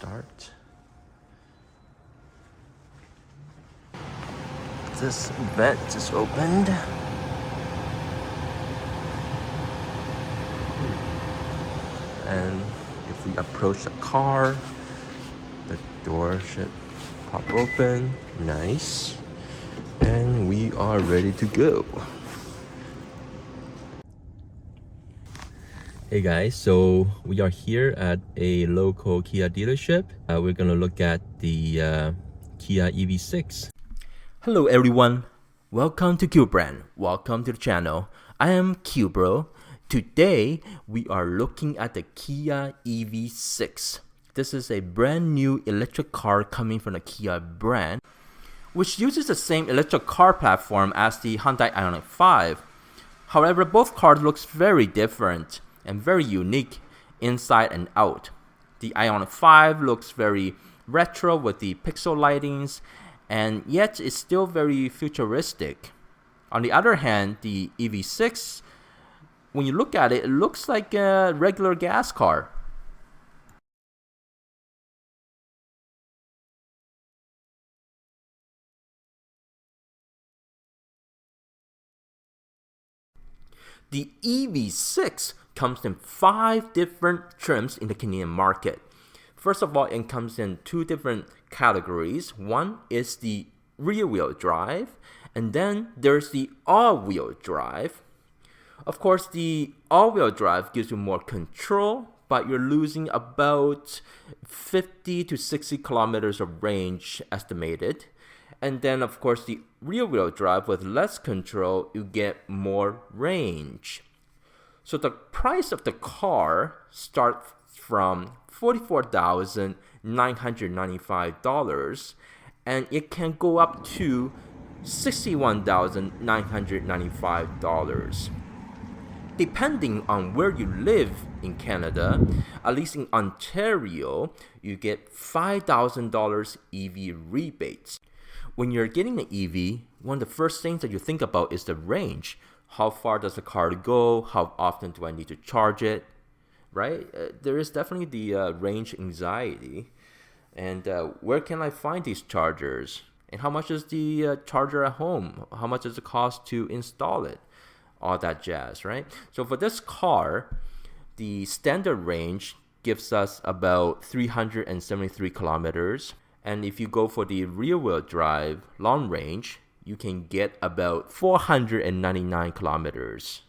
start. This vent is opened. And if we approach the car, the door should pop open. Nice. And we are ready to go. Hey guys, so we are here at a local Kia dealership. We're gonna look at the Kia EV6. Hello everyone, welcome to Q Brand. Welcome to the channel. I am Q Bro. Today we are looking at the Kia EV6. This is a brand new electric car coming from the Kia brand, which uses the same electric car platform as the Hyundai Ioniq 5. However, both cars looks very different and very unique inside and out. The Ioniq 5 looks very retro with the pixel lightings, and yet it's still very futuristic. On the other hand, the EV6, when you look at it, it looks like a regular gas car. The EV6 comes in 5 different trims in the Canadian market. First of all, it comes in 2 different categories. One is the rear-wheel drive, and then there's the all-wheel drive. Of course, the all-wheel drive gives you more control, but you're losing about 50 to 60 kilometers of range estimated. And then, of course, the rear-wheel drive with less control, you get more range. So the price of the car starts from $44,995, and it can go up to $61,995. Depending on where you live in Canada, at least in Ontario, you get $5,000 EV rebates. When you're getting an EV, one of the first things that you think about is the range. How far does the car go? How often do I need to charge it? Right? There is definitely the range anxiety. And where can I find these chargers? And how much is the charger at home? How much does it cost to install it? All that jazz, right? So for this car, the standard range gives us about 373 kilometers. And if you go for the rear-wheel drive long range, you can get about 499 kilometers.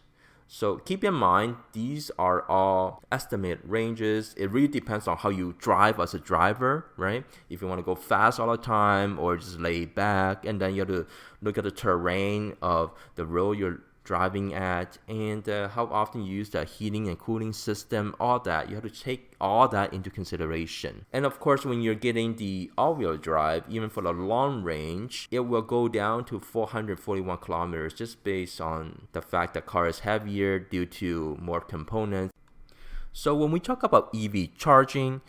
So keep in mind, these are all estimated ranges. It really depends on how you drive as a driver, right? If you want to go fast all the time or just lay back, and then you have to look at the terrain of the road you're driving at, and how often you use the heating and cooling system, all that. You have to take all that into consideration. And of course, when you're getting the all-wheel drive, even for the long range, it will go down to 441 kilometers just based on the fact that car is heavier due to more components. So when we talk about EV charging,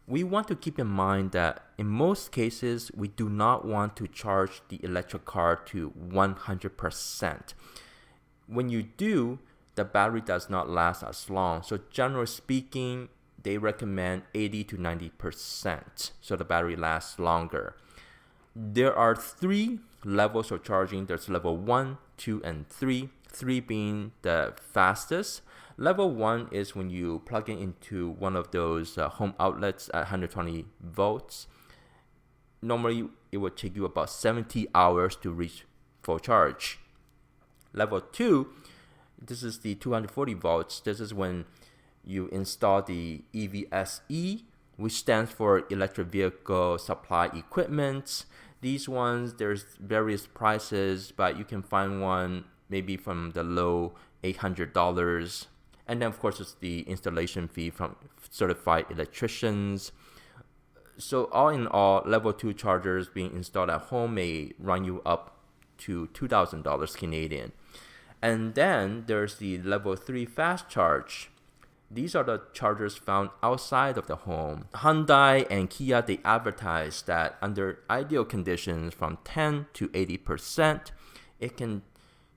we want to keep in mind that in most cases, we do not want to charge the electric car to 100%. When you do, the battery does not last as long. So generally speaking, they recommend 80 to 90%, so the battery lasts longer. There are 3 levels of charging. There's level 1, 2, and 3. 3 being the fastest. Level 1 is when you plug it into one of those home outlets at 120 volts. Normally, it would take you about 70 hours to reach full charge. Level 2, this is the 240 volts. This is when you install the EVSE, which stands for Electric Vehicle Supply Equipment. These ones, there's various prices, but you can find one maybe from the low $800. And then, of course, it's the installation fee from certified electricians. So all in all, level 2 chargers being installed at home may run you up to $2,000 Canadian. And then there's the level 3 fast charge. These are the chargers found outside of the home. Hyundai and Kia, they advertise that under ideal conditions from 10 to 80%, it can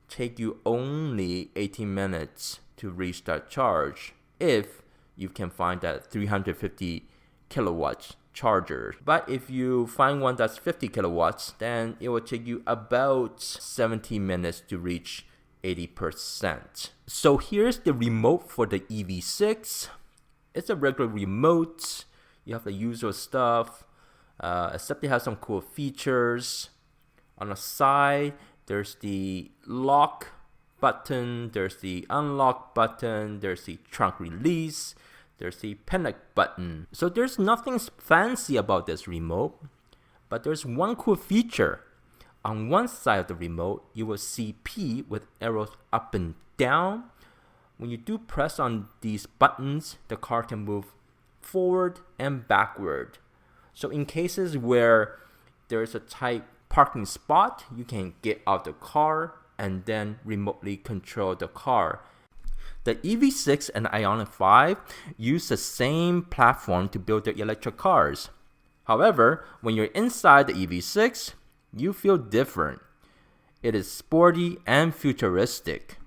take you only 18 minutes to reach that charge if you can find that 350 kilowatts charger. But if you find one that's 50 kilowatts, then it will take you about 70 minutes to reach 80%. So here's the remote for the EV6. It's a regular remote. You have the usual stuff, except it has some cool features. On the side, there's the lock button, there's the unlock button, there's the trunk release, there's the panic button. So there's nothing fancy about this remote, but there's one cool feature. On one side of the remote, you will see P with arrows up and down. When you do press on these buttons, the car can move forward and backward. So in cases where there is a tight parking spot, you can get out the car and then remotely control the car. The EV6 and Ioniq 5 use the same platform to build their electric cars. However, when you're inside the EV6, you feel different. It is sporty and futuristic.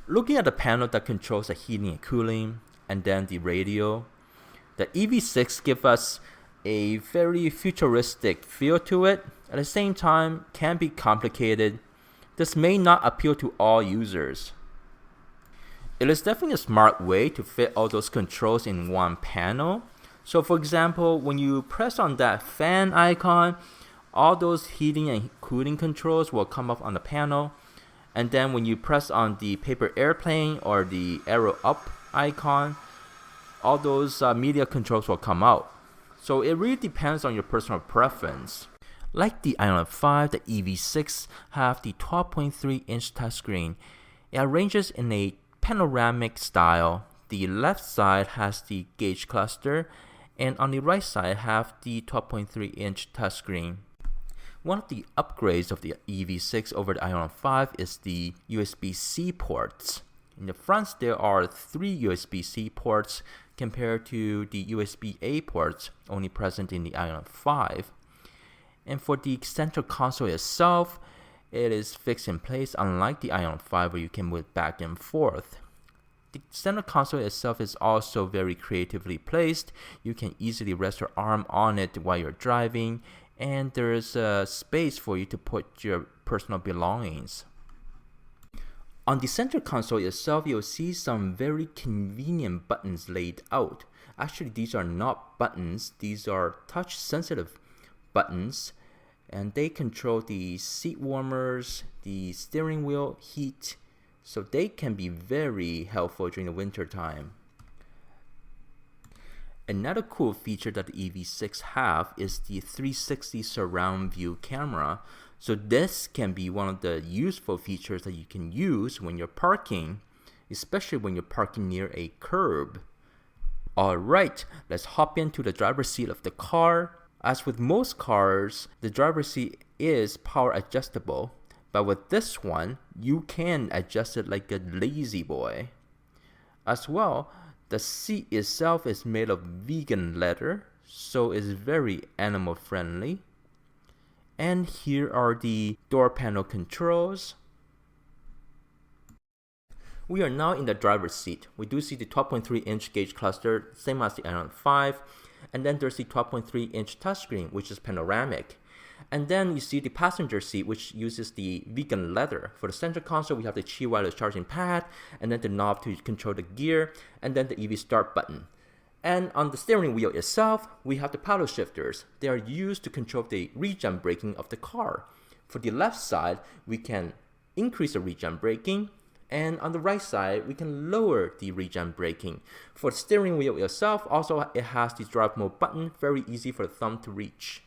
Looking at the panel that controls the heating and cooling, and then the radio, the EV6 gives us a very futuristic feel to it. At the same time, can be complicated. This may not appeal to all users. It is definitely a smart way to fit all those controls in one panel. So for example, when you press on that fan icon, all those heating and cooling controls will come up on the panel. And then when you press on the paper airplane or the arrow up icon, all those media controls will come out. So it really depends on your personal preference. Like the Ioniq 5, the EV6 have the 12.3-inch touchscreen. It arranges in a panoramic style. The left side has the gauge cluster, and on the right side have the 12.3-inch touchscreen. One of the upgrades of the EV6 over the Ioniq 5 is the USB-C ports. In the front, there are 3 USB-C ports compared to the USB-A ports only present in the Ioniq 5. And for the center console itself, it is fixed in place, unlike the Ioniq 5 where you can move back and forth. The center console itself is also very creatively placed. You can easily rest your arm on it while you're driving, and there is a space for you to put your personal belongings. On the center console itself, you'll see some very convenient buttons laid out. Actually, these are not buttons, these are touch-sensitive buttons, and they control the seat warmers, the steering wheel heat, so they can be very helpful during the winter time. Another cool feature that the EV6 have is the 360 surround view camera. So this can be one of the useful features that you can use when you're parking, especially when you're parking near a curb. Alright, let's hop into the driver's seat of the car. As with most cars, the driver's seat is power adjustable, but with this one, you can adjust it like a lazy boy. As well, the seat itself is made of vegan leather, so it's very animal friendly. And here are the door panel controls. We are now in the driver's seat. We do see the 12.3-inch gauge cluster, same as the Ioniq 5. And then there's the 12.3-inch touchscreen, which is panoramic. And then you see the passenger seat, which uses the vegan leather. For the center console, we have the Qi wireless charging pad, and then the knob to control the gear, and then the EV start button. And on the steering wheel itself, we have the paddle shifters. They are used to control the regen braking of the car. For the left side, we can increase the regen braking, and on the right side, we can lower the regen braking. For the steering wheel itself, also it has the drive mode button, very easy for the thumb to reach.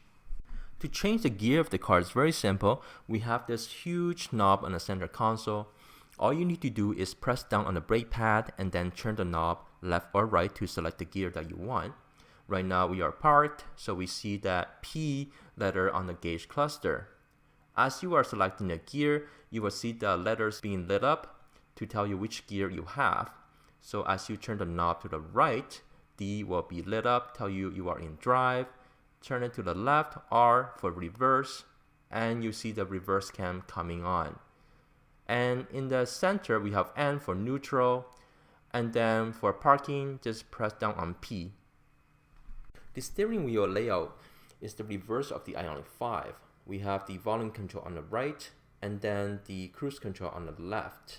To change the gear of the car is very simple. We have this huge knob on the center console. All you need to do is press down on the brake pad and then turn the knob left or right to select the gear that you want. Right now we are parked, so we see that P letter on the gauge cluster. As you are selecting a gear, you will see the letters being lit up to tell you which gear you have. So as you turn the knob to the right, D will be lit up, tell you you are in drive. Turn it to the left, R for reverse, and you see the reverse cam coming on. And in the center, we have N for neutral, and then for parking, just press down on P. The steering wheel layout is the reverse of the Ioniq 5. We have the volume control on the right and then the cruise control on the left.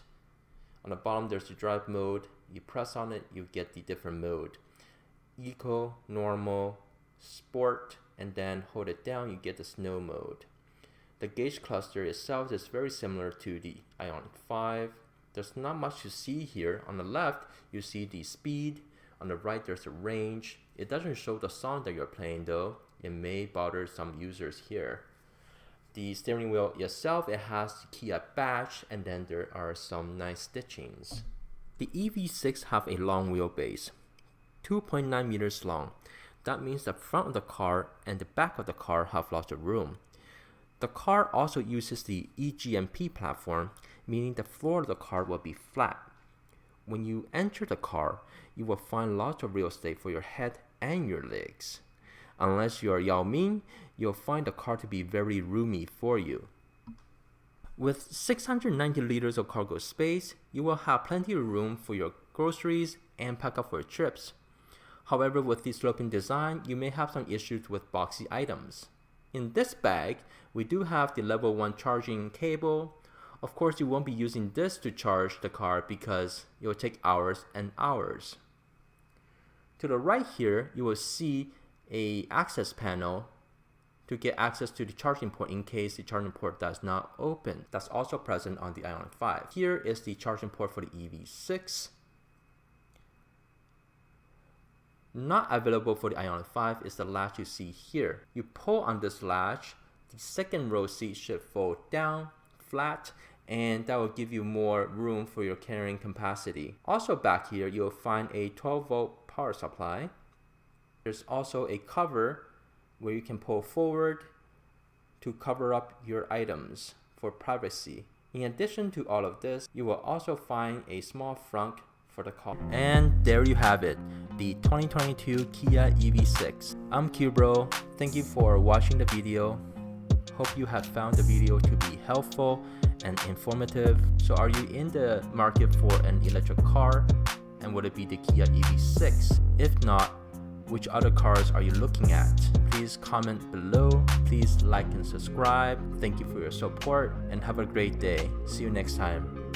On the bottom there's the drive mode. You press on it, you get the different mode. Eco, normal, sport, and then hold it down, you get the snow mode. The gauge cluster itself is very similar to the Ioniq 5. There's not much to see here. On the left, you see the speed. On the right, there's the range. It doesn't show the song that you're playing though. It may bother some users here. The steering wheel itself, it has the Kia badge, and then there are some nice stitchings. The EV6 have a long wheelbase, 2.9 meters long. That means the front of the car and the back of the car have lots of room. The car also uses the E-GMP platform, meaning the floor of the car will be flat. When you enter the car, you will find lots of real estate for your head and your legs. Unless you are Yao Ming, you'll find the car to be very roomy for you. With 690 liters of cargo space, you will have plenty of room for your groceries and pack up for your trips. However, with the sloping design, you may have some issues with boxy items. In this bag, we do have the level 1 charging cable. Of course, you won't be using this to charge the car because it will take hours and hours. To the right here, you will see an access panel to get access to the charging port in case the charging port does not open. That's also present on the Ioniq 5. Here is the charging port for the EV6. Not available for the Ioniq 5 is the latch you see here. You pull on this latch, the second row seat should fold down, flat, and that will give you more room for your carrying capacity. Also back here, you'll find a 12-volt power supply. There's also a cover where you can pull forward to cover up your items for privacy. In addition to all of this, you will also find a small frunk for the car. And there you have it, the 2022 Kia EV6. I'm Q-Bro. Thank you for watching the video. Hope you have found the video to be helpful and informative. So are you in the market for an electric car? And would it be the Kia EV6? If not, which other cars are you looking at? Please comment below. Please like and subscribe. Thank you for your support and have a great day. See you next time.